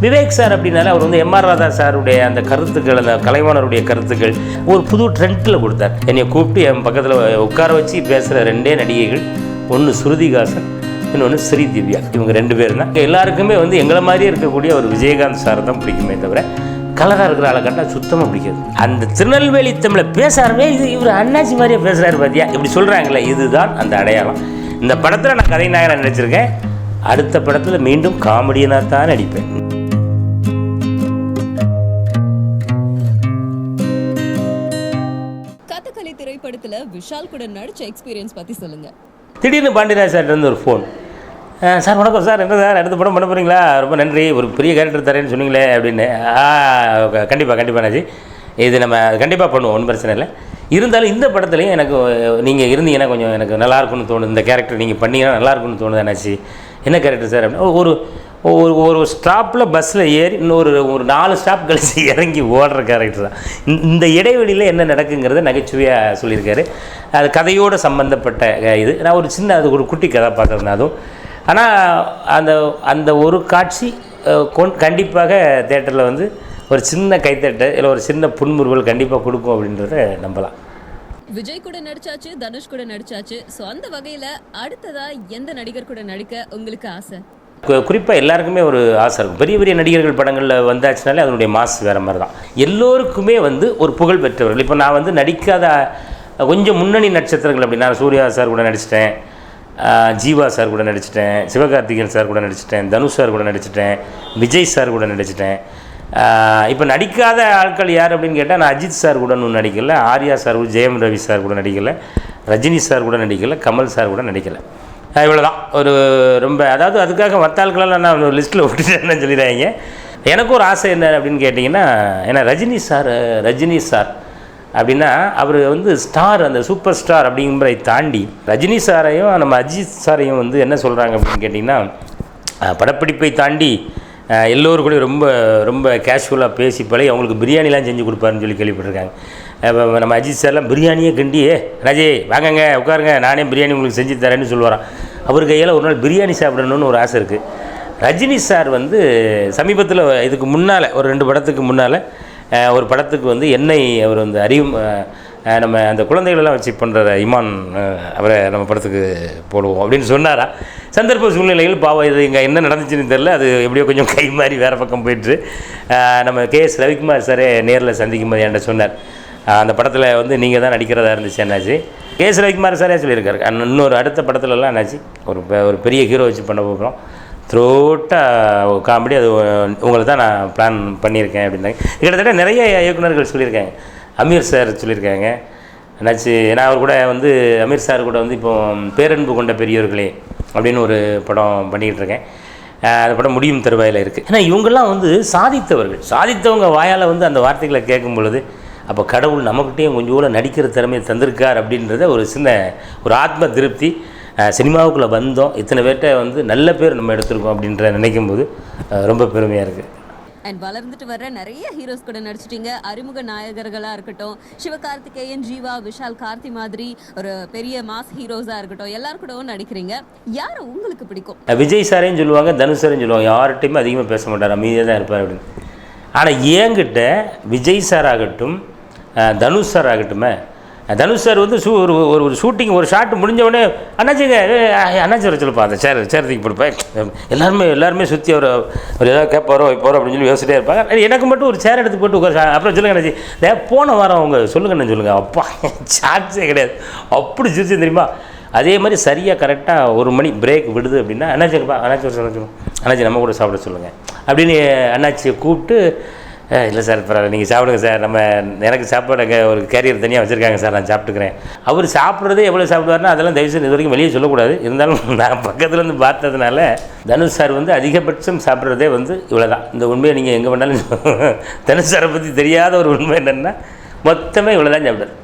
Vivek sir அப்படின்னால அவர் வந்து MR Radha சாருடைய அந்த கருத்துக்கள், அந்த கலைவாணருடைய கருத்துக்கள் ஒரு புது ட்ரெண்டில் கொடுத்தார். என்னை கூப்பிட்டு என் பக்கத்தில் உட்கார வச்சு பேசுகிற 2 நடிகைகள், ஒன்று ஸ்ருதிஹாசன், இன்னொன்று ஸ்ரீ திவ்யா. இவங்க 2 பேர் தான். எல்லாருக்குமே வந்து எங்களை மாதிரியே இருக்கக்கூடிய ஒரு விஜயகாந்த் சார் தான் பிடிக்குமே தவிர கலராக இருக்கிற ஆளை கண்டால் சுத்தமாக பிடிக்காது. அந்த திருநெல்வேலி தமிழை பேச ஆரம்பி இவர் அண்ணாச்சி மாதிரியே பேசுகிறாரு பார்த்தியா, இப்படி சொல்கிறாங்களே, இதுதான் அந்த அடையாளம். இந்த படத்தில் நான் கதைநாயகனாக நடிச்சிருக்கேன். அடுத்த படத்தில் மீண்டும் காமெடியனாக தான் நடிப்பேன். கதகளி திரைப்படத்தில் விஷால் கூட நடிச்ச எக்ஸ்பீரியன்ஸ் பற்றி சொல்லுங்க. திடீர்னு பாண்டியராஜ் சார்லேருந்து ஒரு ஃபோன், சார் வணக்கம் சார், என்ன சார் அடுத்த படம் பண்ண போகிறீங்களா, ரொம்ப நன்றி, ஒரு பெரிய கேரக்டர் தரேன்னு சொன்னீங்களே அப்படின்னு. கண்டிப்பாக நாச்சி, இது நம்ம கண்டிப்பாக பண்ணுவோம், ஒன்றும் பிரச்சனை இல்லை. இருந்தாலும் இந்த படத்துலையும் எனக்கு நீங்கள் இருந்தீங்கன்னா கொஞ்சம் எனக்கு நல்லாயிருக்குன்னு தோணுது, இந்த கேரக்டர் நீங்கள் பண்ணிங்கன்னா நல்லாயிருக்குன்னு தோணுது என்னாச்சு. என்ன கேரக்டர் சார் அப்படின்னு ஒரு ஸ்டாப்பில் பஸ்ஸில் ஏறி இன்னொரு 4 ஸ்டாப் கழிச்சு இறங்கி ஓடுற கேரக்டர் தான். இந்த இடைவெளியில் என்ன நடக்குங்கிறத நகைச்சுவையாக சொல்லியிருக்காரு. அது கதையோடு சம்மந்தப்பட்ட இது. நான் ஒரு சின்ன அது ஒரு குட்டி கதாபாத்திரம் தான் அதுவும். ஆனால் அந்த ஒரு காட்சி கண்டிப்பாக தேட்டரில் வந்து ஒரு சின்ன கைத்தட்டு இல்லை ஒரு சின்ன புன்முறுவல் கண்டிப்பாக கொடுக்கும் அப்படின்றத நம்பலாம். விஜய் கூட நடிச்சாச்சு, தனுஷ் கூட நடிச்சாச்சு. ஸோ அந்த வகையில் அடுத்ததாக எந்த நடிகர் கூட நடிக்க உங்களுக்கு ஆசை? குறிப்பாக எல்லாருக்குமே ஒரு ஆசை இருக்கும். பெரிய பெரிய நடிகர்கள் படங்களில் வந்தாச்சுனாலே அதனுடைய மாஸ் வேறு மாதிரி தான். எல்லோருக்குமே வந்து ஒரு புகழ் பெற்றவர்கள். இப்போ நான் வந்து நடிக்காத கொஞ்சம் முன்னணி நட்சத்திரங்கள் அப்படின்னா சூர்யா சார் கூட நடிச்சிட்டேன், ஜீவா சார் கூட நடிச்சிட்டேன், சிவகார்த்திகேயன் சார் கூட நடிச்சிட்டேன், தனுஷ் சார் கூட நடிச்சிட்டேன், விஜய் சார் கூட நடிச்சிட்டேன். இப்போ நடிக்காத ஆட்கள் யார் அப்படின்னு கேட்டால் நான் அஜித் சார் கூட இன்னும் நடிக்கலை, ஆர்யா சார் கூட, ஜெயம் ரவி சார் கூட நடிக்கலை, ரஜினி சார் கூட நடிக்கலை, கமல் சார் கூட நடிக்கலை. இவ்வளோ தான். ஒரு ரொம்ப அதாவது அதுக்காக மற்ற ஆட்களெல்லாம் நான் ஒரு லிஸ்ட்டில் விட்டுட்டேன்னு சொல்லிடுறாங்க. எனக்கு ஒரு ஆசை என்ன அப்படின்னு கேட்டிங்கன்னா, ஏன்னா ரஜினி சார் அப்படின்னா அவர் வந்து ஸ்டார், அந்த சூப்பர் ஸ்டார் அப்படிங்கிறதை தாண்டி ரஜினி சாரையும் நம்ம அஜித் சாரையும் வந்து என்ன சொல்கிறாங்க அப்படின்னு கேட்டிங்கன்னா, படப்பிடிப்பை தாண்டி எல்லோருக்கூடையும் ரொம்ப ரொம்ப கேஷுவலாக பேசி பழகி அவங்களுக்கு பிரியாணிலாம் செஞ்சு கொடுப்பாருன்னு சொல்லி கேள்விப்பட்டிருக்காங்க. நம்ம அஜித் சார்லாம் பிரியாணியே கிண்டியே ராஜே வாங்கங்க உட்காருங்க நானே பிரியாணி உங்களுக்கு செஞ்சு தரேன்னு சொல்லுவாராம். அவர் கையில் ஒரு நாள் பிரியாணி சாப்பிடணுன்னு ஒரு ஆசை இருக்குது. ரஜினி சார் வந்து சமீபத்தில் இதுக்கு முன்னால் ஒரு 2 படத்துக்கு முன்னால் ஒரு படத்துக்கு வந்து என்னை அவர் வந்து நம்ம அந்த குழந்தைகளெல்லாம் வச்சு பண்ணுற இமான் அவரை நம்ம படத்துக்கு போடுவோம் அப்படின்னு சொன்னாரா. சந்தர்ப்ப சூழ்நிலைகள் பாவம் இது இங்கே என்ன நடந்துச்சுன்னு தெரில, அது எப்படியோ கொஞ்சம் கை மாறி வேறு பக்கம் போயிட்டு நம்ம KS ரவிக்குமார் சாரே நேரில் சந்திக்கும் போது என்கிட்ட சொன்னார், அந்த படத்தில் வந்து நீங்கள் தான் நடிக்கிறதா இருந்துச்சு என்னாச்சு. KS ரவிக்குமார் சாரே சொல்லியிருக்காரு, இன்னொரு அடுத்த படத்துலலாம் என்னாச்சு ஒரு பெரிய ஹீரோ வச்சு பண்ண போகிறோம், த்ரோட்டாக காமெடி, அது உங்களை தான் நான் பிளான் பண்ணியிருக்கேன் அப்படின்னாங்க. கிட்டத்தட்ட நிறைய இயக்குநர்கள் சொல்லியிருக்காங்க. அமீர் சார் சொல்லியிருக்காங்க என்னாச்சு. ஏன்னா அவர் கூட வந்து அமீர் சார் கூட வந்து இப்போ பேரன்பு கொண்ட பெரியவர்களே அப்படின்னு ஒரு படம் பண்ணிக்கிட்டு இருக்கேன். அந்த படம் முடியும் தருவாயில் இருக்குது. ஏன்னா இவங்கெல்லாம் வந்து சாதித்தவங்க வாயால் வந்து அந்த வார்த்தைகளை கேட்கும் பொழுது அப்போ கடவுள் நமக்கிட்டேயும் கொஞ்சம் கூட நடிக்கிற திறமையை தந்திருக்கார் அப்படின்றத ஒரு சின்ன ஒரு ஆத்ம திருப்தி. சினிமாவுக்குள்ளே வந்தோம், இத்தனை பேர்கிட்ட வந்து நல்ல பேர் நம்ம எடுத்திருக்கோம் அப்படின்ற நினைக்கும் போது ரொம்ப பெருமையாக இருக்குது. அண்ட் வளர்ந்துட்டு வர்ற நிறைய ஹீரோஸ் கூட நடிச்சிட்டீங்க. அறிமுக நாயகர்களாக இருக்கட்டும், சிவகார்த்திகேயன், ஜீவா, விஷால், கார்த்தி மாதிரி ஒரு பெரிய மாஸ் ஹீரோஸாக இருக்கட்டும், எல்லாரும் கூடவும் நடிக்கிறீங்க. யாரை உங்களுக்கு பிடிக்கும்? விஜய் சாரையும் சொல்லுவாங்க, தனுஷ் சாரையும் சொல்லுவாங்க. யார்கிட்டையுமே அதிகமாக பேச மாட்டார், அமைதியாக தான் இருப்பார் அப்படின்னு. ஆனால் என்கிட்ட விஜய் சார் ஆகட்டும், தனுஷ் சார் ஆகட்டுமே, தனுஷ் சார் வந்து ஒரு ஷூட்டிங் ஒரு ஷாட் முடிஞ்சவொடனே அண்ணாச்சிங்க அண்ணாச்சி வர சொல்லுப்பா அந்த சேரத்துக்கு போடுப்பேன். எல்லாருமே சுற்றி அவர் ஏதாவது கேட்பாரோ வைப்பாரோ அப்படின்னு சொல்லி யோசிச்சிட்டே இருப்பாங்க. எனக்கு மட்டும் ஒரு சேர் எடுத்து போட்டு உட்கார, அப்புறம் சொல்லுங்க அண்ணாச்சி போன வாரம் அவங்க சொல்லுங்கண்ணே சொல்லுங்கள். அப்பா சார்ஜே கிடையாது, அப்படி சிரிச்சு தெரியுமா. அதே மாதிரி சரியாக கரெக்டாக 1 மணி பிரேக் விடுது அப்படின்னா அண்ணாச்சிப்பா அண்ணாச்சி ஒரு சொல்லுங்கள், அண்ணாச்சி நம்ம கூட சாப்பிட சொல்லுங்கள் அப்படின்னு அண்ணாச்சியை கூப்பிட்டு, இல்லை சார் பரவாயில்ல நீங்கள் சாப்பிடுங்க சார், எனக்கு சாப்பாடு ஒரு கேரியர் தனியாக வச்சுருக்காங்க சார், நான் சாப்பிட்டுக்கிறேன். அவர் சாப்பிட்றதே எவ்வளோ சாப்பிடுவார்னா அதெல்லாம் தயவுசெய்து இது வரைக்கும் வெளியே சொல்லக்கூடாது. இருந்தாலும் நான் பக்கத்துலேருந்து பார்த்ததுனால தனுஷ் சார் வந்து அதிகபட்சம் சாப்பிட்றதே வந்து இவ்வளோ தான். இந்த உண்மையை நீங்கள் எங்கே வேணாலும் தனுஷ் சாரை பற்றி தெரியாத ஒரு உண்மை என்னென்னா மொத்தமே இவ்வளோ தான் சாப்பிட்டார்.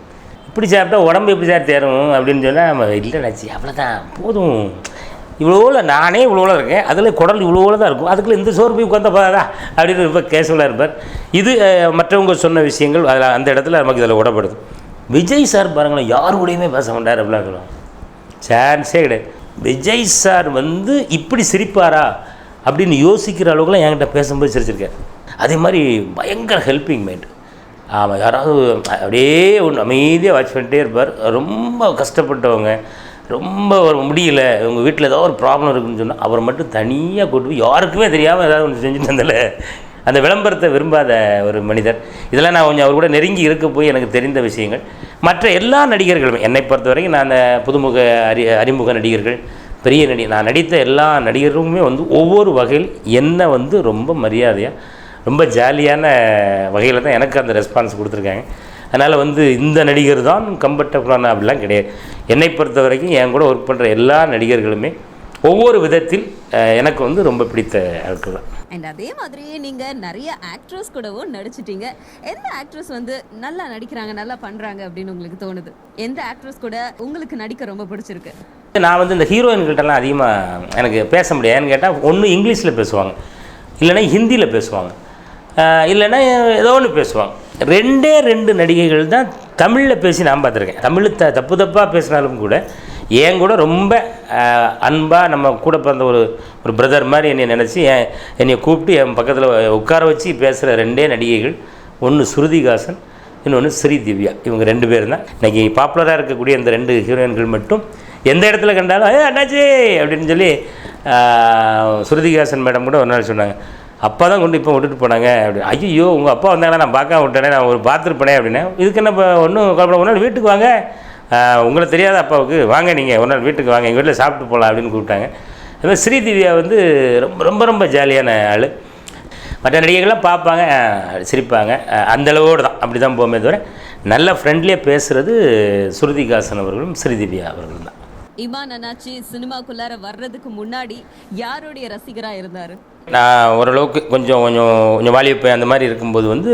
இப்படி சாப்பிட்டா உடம்பு எப்படி சார் தேரும் அப்படின்னு சொன்னால் இல்லை நாச்சி அவ்வளோதான் போதும், இவ்வளோவில் நானே இவ்வளோவில் இருக்கேன், அதில் குடல் இவ்வளோவில் தான் இருக்கும், அதுக்குள்ளே இந்த சோறு போய் உட்காந்து போதாதா அப்படின்னு ரொம்ப கேஷுவலாக இருப்பார். இது மற்றவங்க சொன்ன விஷயங்கள் அதில் அந்த இடத்துல நமக்கு இதில் உடப்படுது. விஜய் சார் பாருங்களேன், யாரு கூடயுமே பேச மாட்டார் அப்படிலாம் சொல்லுவாங்க, சான்ஸே கிடையாது. விஜய் சார் வந்து இப்படி சிரிப்பாரா அப்படின்னு யோசிக்கிற அளவுக்குலாம் என்கிட்ட பேசும்போது சிரிச்சிருக்காரு. அதே மாதிரி பயங்கர ஹெல்பிங் மைண்ட். ஆமாம், யாராவது அப்படியே ஒன்று அமைதியாக வாட்ச் பண்ணிட்டே இருப்பார். ரொம்ப கஷ்டப்பட்டவங்க, ரொம்ப முடியல, உங்கள் வீட்டில் ஏதோ ஒரு ப்ராப்ளம் இருக்குதுன்னு சொன்னால் அவரை மட்டும் தனியாக கூட்டு போய் யாருக்குமே தெரியாமல் ஏதாவது ஒன்று செஞ்சுட்டு வந்தல. அந்த விளம்பரத்தை விரும்பாத ஒரு மனிதர். இதெல்லாம் நான் கொஞ்சம் அவர் கூட நெருங்கி இருக்க போய் எனக்கு தெரிந்த விஷயங்கள். மற்ற எல்லா நடிகர்களுமே என்னை பொறுத்த வரைக்கும் நான் புதுமுக அறிமுக நடிகர்கள், பெரிய நான் நடித்த எல்லா நடிகர்களுமே வந்து ஒவ்வொரு வகையில் என்னை வந்து ரொம்ப மரியாதையாக ரொம்ப ஜாலியான வகையில் தான் எனக்கு அந்த ரெஸ்பான்ஸ் கொடுத்துருக்காங்க. அதனால் வந்து இந்த நடிகர் தான் கம்ஃபர்டபுளான அப்படிலாம் கிடையாது. என்னை பொறுத்த வரைக்கும் என் கூட ஒர்க் பண்ணுற எல்லா நடிகர்களுமே ஒவ்வொரு விதத்தில் எனக்கு வந்து ரொம்ப பிடித்த ஆட்கள் தான். அண்ட் அதே மாதிரியே நீங்கள் நிறைய ஆக்ட்ரஸ் கூடவும் நடிச்சிட்டீங்க. எந்த ஆக்ட்ரஸ் வந்து நல்லா நடிக்கிறாங்க, நல்லா பண்ணுறாங்க அப்படின்னு உங்களுக்கு தோணுது? எந்த ஆக்ட்ரஸ் கூட உங்களுக்கு நடிக்க ரொம்ப பிடிச்சிருக்கு? நான் வந்து இந்த ஹீரோயின்கிட்டலாம் அதிகமாக எனக்கு பேச முடியாது. ஏன்னு கேட்டால் ஒன்று இங்கிலீஷில் பேசுவாங்க, இல்லைன்னா ஹிந்தியில் பேசுவாங்க, இல்லைன்னா ஏதோ ஒன்று பேசுவாங்க. 2 நடிகைகள் தான் தமிழில் பேசி நான் பார்த்துருக்கேன். தமிழ் தப்பு தப்பாக பேசினாலும் கூட என் கூட ரொம்ப அன்பாக நம்ம கூட பிறந்த ஒரு பிரதர் மாதிரி என்னை நினச்சி என்னை கூப்பிட்டு என் பக்கத்தில் உட்கார வச்சு பேசுகிற 2 நடிகைகள். ஒன்று ஸ்ருதிஹாசன், இன்னொன்று ஸ்ரீதிவ்யா. இவங்க 2 பேர் தான் இன்றைக்கி பாப்புலராக இருக்கக்கூடிய இந்த 2 ஹீரோயின்கள் மட்டும் எந்த இடத்துல கண்டாலும் அண்ணாச்சி அப்படின்னு சொல்லி ஸ்ருதிஹாசன் மேடம் கூட ஒரு நாள் சொன்னாங்க, அப்பா தான் கொண்டு இப்போ விட்டுட்டு போனாங்க அப்படி. ஐயோ உங்கள் அப்பா வந்தாங்கன்னா நான் பார்க்காம விட்டேனே, நான் ஒரு பார்த்துருப்பேனே அப்படின்னேன். இதுக்கு என்ன இப்போ ஒன்றும் ஒரு நாள் வீட்டுக்கு வாங்க, உங்களை தெரியாத அப்பாவுக்கு வாங்க, நீங்கள் ஒரு நாள் வீட்டுக்கு வாங்க, எங்கள் வீட்டில் சாப்பிட்டு போகலாம் அப்படின்னு கூப்பிட்டாங்க. அதுமாதிரி ஸ்ரீதிவ்யா வந்து ரொம்ப ரொம்ப ரொம்ப ஜாலியான ஆள். மற்ற நடிகைகள்லாம் பார்ப்பாங்க, சிரிப்பாங்க, அந்தளவோடு தான் அப்படி தான் போமே தவிர நல்ல ஃப்ரெண்ட்லியாக பேசுகிறது ஸ்ருதிஹாசன் அவர்களும் ஸ்ரீதிவ்யா அவர்களும் தான். இமான் அண்ணாச்சி சினிமாக்குள்ளார வர்றதுக்கு முன்னாடி யாருடைய ரசிகராக இருந்தார்? நான் ஓரளவுக்கு கொஞ்சம் கொஞ்சம் கொஞ்சம் வாலிப அந்த மாதிரி இருக்கும்போது வந்து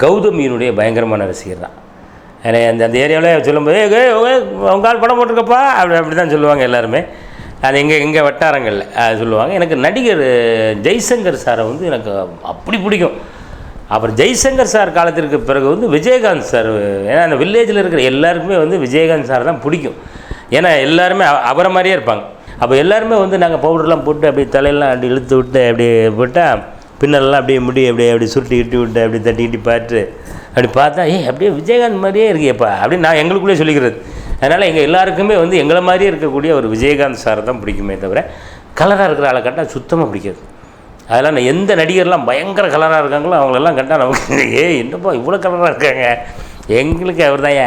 கௌதமியினுடைய பயங்கரமான ரசிகர் தான். ஏன்னா அந்த ஏரியாவில் சொல்லும்போது உங்கள் ஆள் படம் போட்டிருக்கப்பா அப்படி தான் சொல்லுவாங்க எல்லாருமே. அது எங்கள் வட்டாரங்களில் அது சொல்லுவாங்க. எனக்கு நடிகர் ஜெய்சங்கர் சாரை வந்து எனக்கு அப்படி பிடிக்கும். அப்புறம் ஜெய்சங்கர் சார் காலத்திற்கு பிறகு வந்து விஜயகாந்த் சார். ஏன்னா அந்த வில்லேஜில் இருக்கிற எல்லாருக்குமே வந்து விஜயகாந்த் சார் தான் பிடிக்கும். ஏன்னா எல்லாருமே அவரை மாதிரியே இருப்பாங்க. அப்போ எல்லாருமே வந்து நாங்கள் பவுடர்லாம் போட்டு அப்படி தலையெல்லாம் அப்படி இழுத்து விட்டு அப்படி போட்டால் பின்னல்லாம் அப்படியே முடி அப்படி சுருட்டி இட்டு விட்டு அப்படி தட்டிக்கிட்டு பார்த்து அப்படி பார்த்தா அப்படியே விஜயகாந்த் மாதிரியே இருக்கியப்பா அப்படின்னு நான் எங்களுக்குள்ளே சொல்லிக்கிறது. அதனால் எங்கள் எல்லாருக்குமே வந்து எங்களை மாதிரியே இருக்கக்கூடிய ஒரு விஜயகாந்த் சார் தான் பிடிக்குமே தவிர கலராக இருக்கிற ஆளை கட்டால் சுத்தமாக பிடிக்காது. அதெல்லாம் நான் எந்த நடிகர்லாம் பயங்கர கலராக இருக்காங்களோ அவங்களெல்லாம் கண்டால் நமக்கு என்னப்பா இவ்வளோ கலராக இருக்காங்க, எங்களுக்கு அவர் தான்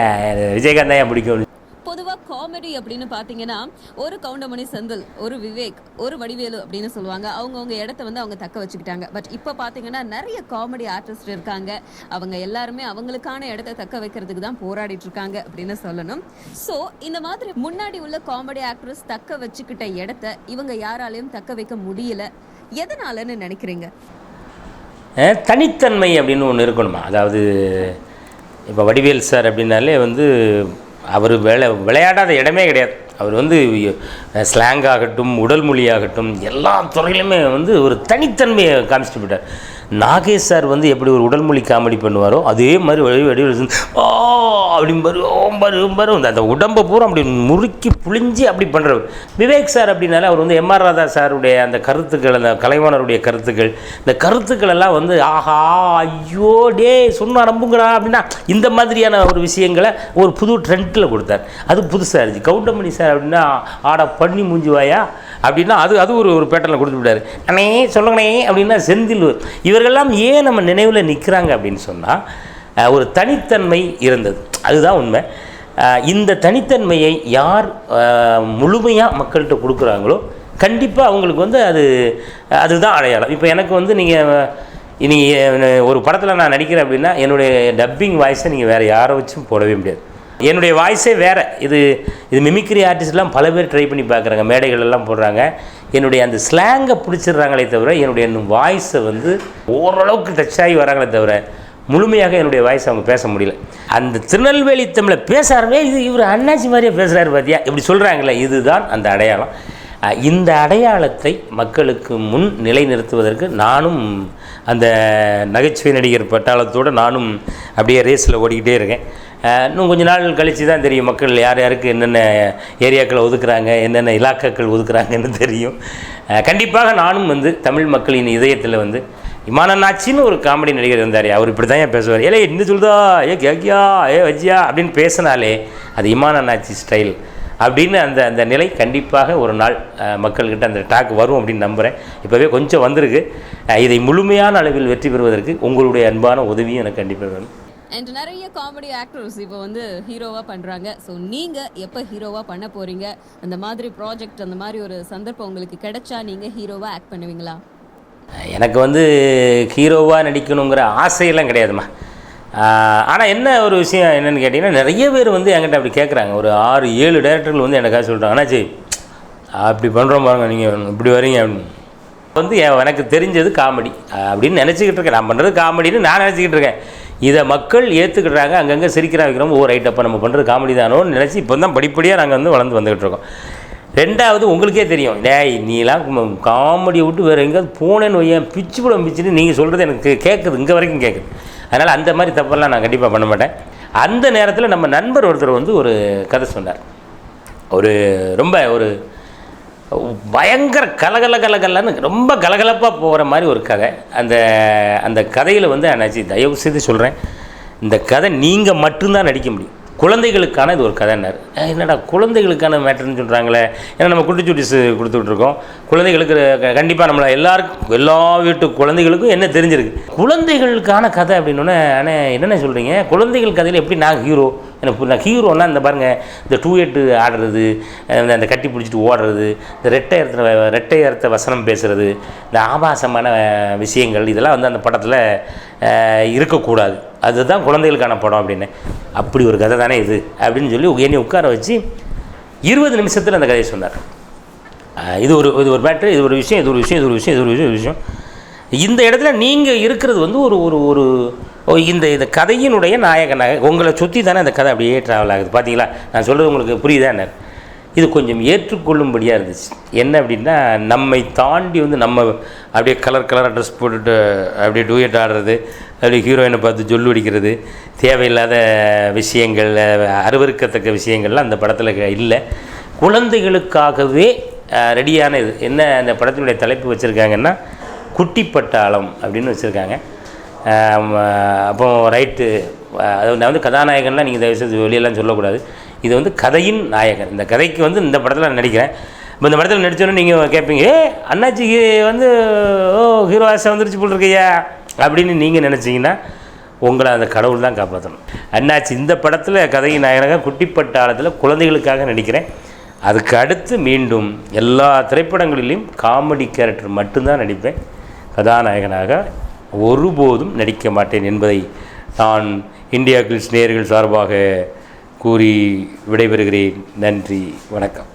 விஜயகாந்த் தான் பிடிக்கும். பொதுவாக காமெடி அப்படின்னு பார்த்தீங்கன்னா ஒரு கவுண்டமணி செந்தில், ஒரு விவேக், ஒரு வடிவேலு அப்படின்னு சொல்லுவாங்க. அவங்கவுங்க இடத்த வந்து அவங்க தக்க வச்சுக்கிட்டாங்க. பட் இப்போ பார்த்தீங்கன்னா நிறைய காமெடி ஆர்டிஸ்ட் இருக்காங்க. அவங்க எல்லாருமே அவங்களுக்கான இடத்த தக்க வைக்கிறதுக்கு தான் போராடிட்டு இருக்காங்க அப்படின்னு சொல்லணும். ஸோ இந்த மாதிரி முன்னாடி உள்ள காமெடி ஆக்ட்ரஸ் தக்க வச்சுக்கிட்ட இடத்த இவங்க யாராலையும் தக்க வைக்க முடியல. எதனாலன்னு நினைக்கிறீங்க? தனித்தன்மை அப்படின்னு ஒன்று இருக்கணுமா? அதாவது இப்போ வடிவேல் சார் அப்படின்னாலே வந்து அவர் விளையாடாத இடமே கிடையாது. அவர் வந்து ஸ்லாங் ஆகட்டும், உடல் மொழியாகட்டும், எல்லா துறையிலுமே வந்து ஒரு தனித்தன்மையை காமிச்சிட்டு போயிட்டார். நாகேஷ் சார் வந்து எப்படி ஒரு உடல் மொழி காமெடி பண்ணுவாரோ அதே மாதிரி வடிவேல் அப்படிம்பாரு அந்த உடம்பை பூரா அப்படி முறுக்கி புளிஞ்சி அப்படி பண்ணுறவர். விவேக் சார் அப்படின்னாலே அவர் வந்து எம்ஆர் ராதா சாருடைய அந்த கருத்துக்கள், அந்த கலைவாணருடைய கருத்துக்கள், இந்த கருத்துக்கள் எல்லாம் வந்து ஆஹா ஐயோ டே சொன்னா நம்புங்கடா அப்படின்னா இந்த மாதிரியான ஒரு விஷயங்களை ஒரு புது ட்ரெண்டில் கொடுத்தார். அது புதுசாக இருந்துச்சு. கவுண்டமணி சார் அப்படின்னா ஆட பண்ணி மூஞ்சுவாயா அப்படின்னா அது ஒரு பேட்டர்னில் கொடுத்து விட்டார். அண்ணே சொல்லுங்கண்ணே அப்படின்னா செந்தில். இவர்களெல்லாம் ஏன் நம்ம நினைவில் நிற்கிறாங்க அப்படின்னு சொன்னால் ஒரு தனித்தன்மை இருந்தது, அதுதான் உண்மை. இந்த தனித்தன்மையை யார் முழுமையாக மக்கள்கிட்ட கொடுக்குறாங்களோ கண்டிப்பாக அவங்களுக்கு வந்து அதுதான் அடையாளம். இப்போ எனக்கு வந்து நீங்கள் ஒரு படத்தில் நான் நடிக்கிறேன் அப்படின்னா என்னுடைய டப்பிங் வாய்ஸை நீங்கள் வேறு யாரை வச்சும் போடவே முடியாது. என்னுடைய வாய்ஸே வேறு. இது மிமிக்ரி ஆர்டிஸ்ட்லாம் பல பேர் ட்ரை பண்ணி பார்க்குறாங்க, மேடைகள் எல்லாம் போடுறாங்க. என்னுடைய அந்த ஸ்லாங்கை பிடிச்சிடுறாங்களே தவிர என்னுடைய வாய்ஸை வந்து ஓரளவுக்கு டச் ஆகி வராங்களே தவிர முழுமையாக என்னுடைய வாய்ஸ் அவங்க பேச முடியல. அந்த திருநெல்வேலி தமிழை பேசாருமே இவர் அண்ணாச்சி மாதிரியே பேசுகிறாரு பார்த்தியா இப்படி சொல்கிறாங்களே, இதுதான் அந்த அடையாளம். இந்த அடையாளத்தை மக்களுக்கு முன் நிலைநிறுத்துவதற்கு நானும் அந்த நகைச்சுவை நடிகர் பட்டாளத்தோடு நானும் அப்படியே ரேஸில் ஓடிக்கிட்டே இருக்கேன். இன்னும் கொஞ்ச நாள் கழித்து தான் தெரியும் மக்கள் யார் யாருக்கு என்னென்ன ஏரியாக்களை ஒதுக்குறாங்க, என்னென்ன இலாக்காக்கள் ஒதுக்குறாங்கன்னு தெரியும். கண்டிப்பாக நானும் வந்து தமிழ் மக்களின் இதயத்தில் வந்து இமானண்ணாச்சின்னு ஒரு காமெடி நடிகர் இருந்தார். அவர் இப்படி தான் பேசுவார். ஏலே இன்னும் சொல்லுதா, கேக்கியா, வச்சியா அப்படின்னு பேசினாலே அது இமானண்ணாச்சி ஸ்டைல் அப்படின்னு அந்த நிலை கண்டிப்பாக ஒரு நாள் மக்கள்கிட்ட அந்த டாக் வரும் அப்படின்னு நம்புகிறேன். இப்போவே கொஞ்சம் வந்திருக்கு. இதை முழுமையான அளவில் வெற்றி பெறுவதற்கு உங்களுடைய அன்பான உதவியும் எனக்கு கண்டிப்பாக வேணும். அண்ட் நிறைய காமெடி ஆக்டர்ஸ் இப்போ வந்து ஹீரோவாக பண்ணுறாங்க. ஸோ நீங்கள் எப்போ ஹீரோவாக பண்ண போகிறீங்க? அந்த மாதிரி ப்ராஜெக்ட், அந்த மாதிரி ஒரு சந்தர்ப்பம் உங்களுக்கு கிடைச்சா நீங்கள் ஹீரோவாக ஆக்ட் பண்ணுவீங்களா? எனக்கு வந்து ஹீரோவாக நடிக்கணுங்கிற ஆசையெல்லாம் கிடையாதுமா. ஆனால் என்ன ஒரு விஷயம் என்னென்னு கேட்டிங்கன்னா, நிறைய பேர் வந்து என்கிட்ட அப்படி கேட்குறாங்க. ஒரு 6-7 டேரக்டர்கள் வந்து எனக்காக சொல்லிட்டாங்க, அண்ணாச்சி அப்படி பண்ணுறோம் பாருங்க, நீங்கள் இப்படி வரீங்க அப்படின்னு. வந்து எனக்கு தெரிஞ்சது காமெடி அப்படின்னு நினச்சிக்கிட்டு இருக்கேன். நான் பண்ணுறது காமெடின்னு நான் நினச்சிக்கிட்டு இருக்கேன். இதை மக்கள் ஏற்றுக்கிட்டுறாங்க, அங்கங்கே சிரிக்கிறா வைக்கிறோம். ரைட், அப்போ நம்ம பண்ணுறது காமெடி தானோன்னு நினச்சி இப்போ தான் படிப்படியாக நாங்கள் வந்து வந்துக்கிட்டு இருக்கோம். ரெண்டாவது, உங்களுக்கே தெரியும், டேய் நீலாம் காமெடியை விட்டு வேறு எங்கேயாவது போனேன்னு வையன் பிச்சு படம் பிச்சுன்னு நீங்கள் சொல்கிறது எனக்கு கேட்குது, இங்கே வரைக்கும் கேட்குது. அதனால் அந்த மாதிரி தப்பெல்லாம் நான் கண்டிப்பாக பண்ண மாட்டேன். அந்த நேரத்தில் நம்ம நண்பர் ஒருத்தர் வந்து ஒரு கதை சொன்னார். ரொம்ப பயங்கர கலகலன்னு ரொம்ப கலகலப்பாக போகிற மாதிரி ஒரு கதை. அந்த கதையில் வந்து அண்ணாச்சி தயவு செய்து சொல்கிறேன், இந்த கதை நீங்கள் மட்டும்தான் நடிக்க முடியும். குழந்தைகளுக்கான இது ஒரு கதைன்னார். என்னடா குழந்தைகளுக்கான மேட்டர்னு சொல்கிறாங்களே, ஏன்னா நம்ம குட்டிச்சுட்டிஸ் கொடுத்துட்ருக்கோம். குழந்தைகளுக்கு கண்டிப்பாக நம்மளை எல்லா வீட்டு குழந்தைகளுக்கும் என்ன தெரிஞ்சிருக்கு. குழந்தைகளுக்கான கதை அப்படின்னோடனே, ஆனால் என்னென்ன சொல்கிறீங்க, குழந்தைகள் கதையில் எப்படி நான் ஹீரோ? எனக்கு நான் ஹீரோன்னா இந்த பாருங்கள், இந்த 2-8 ஆடுறது, அந்த கட்டி பிடிச்சிட்டு ஓடுறது, இந்த ரெட்டை அர்த்த வசனம் பேசுகிறது, இந்த ஆபாசமான விஷயங்கள், இதெல்லாம் வந்து அந்த படத்தில் இருக்கக்கூடாது. அதுதான் குழந்தைகளுக்கான படம் அப்படின்னு. அப்படி ஒரு கதை தானே இது அப்படின்னு சொல்லி என்னை உட்கார வச்சு 20 நிமிஷத்தில் அந்த கதையை சொன்னார். இது ஒரு மேட்ரு, இது ஒரு விஷயம். இந்த இடத்துல நீங்கள் இருக்கிறது வந்து இந்த கதையினுடைய நாயகனாக உங்களை சுற்றி தானே அந்த கதை அப்படியே ட்ராவல் ஆகுது. பார்த்தீங்களா, நான் சொல்கிறது உங்களுக்கு புரியுதா என்ன? இது கொஞ்சம் ஏற்றுக்கொள்ளும்படியாக இருந்துச்சு. என்ன அப்படின்னா, நம்மை தாண்டி வந்து நம்ம அப்படியே கலராக ட்ரெஸ் போட்டுட்டு அப்படியே டூயட் ஆடுறது, அப்படியே ஹீரோயினை பார்த்து ஜொல்லு அடிக்கிறது, தேவையில்லாத விஷயங்கள், அருவருக்கத்தக்க விஷயங்கள்லாம் அந்த படத்தில் இல்லை. குழந்தைகளுக்காகவே ரெடியான இது. என்ன அந்த படத்தினுடைய தலைப்பு வச்சுருக்காங்கன்னா, குட்டி பட்டாளம் அப்படின்னு வச்சுருக்காங்க. அப்போ ரைட்டு, நான் வந்து கதாநாயகன்லாம் நீங்கள் தயவுசெய்து வெளியெல்லாம் சொல்லக்கூடாது. இது வந்து கதையின் நாயகன். இந்த கதைக்கு வந்து இந்த படத்தில் நான் நடிக்கிறேன். இப்போ இந்த படத்தில் நடித்தோன்னே நீங்கள் கேட்பீங்க, அண்ணாச்சிக்கு வந்து ஹீரோ ஆசை வந்துருச்சு போல் இருக்கையா அப்படின்னு நீங்கள் நினச்சிங்கன்னா உங்களை அந்த கடவுள் தான் காப்பாற்றணும். அண்ணாச்சி இந்த படத்தில் கதையின் நாயகனாக குட்டிப்பட்டாளத்தில் குழந்தைகளுக்காக நடிக்கிறேன். அதுக்கு அடுத்து மீண்டும் எல்லா திரைப்படங்களிலையும் காமெடி கேரக்டர் மட்டும்தான் நடிப்பேன். கதாநாயகனாக ஒருபோதும் நடிக்க மாட்டேன் என்பதை நான் இந்தியா கிளிட்ஸ் நேயர்கள் சார்பாக கூறி விடைபெறுகிறேன். நன்றி, வணக்கம்.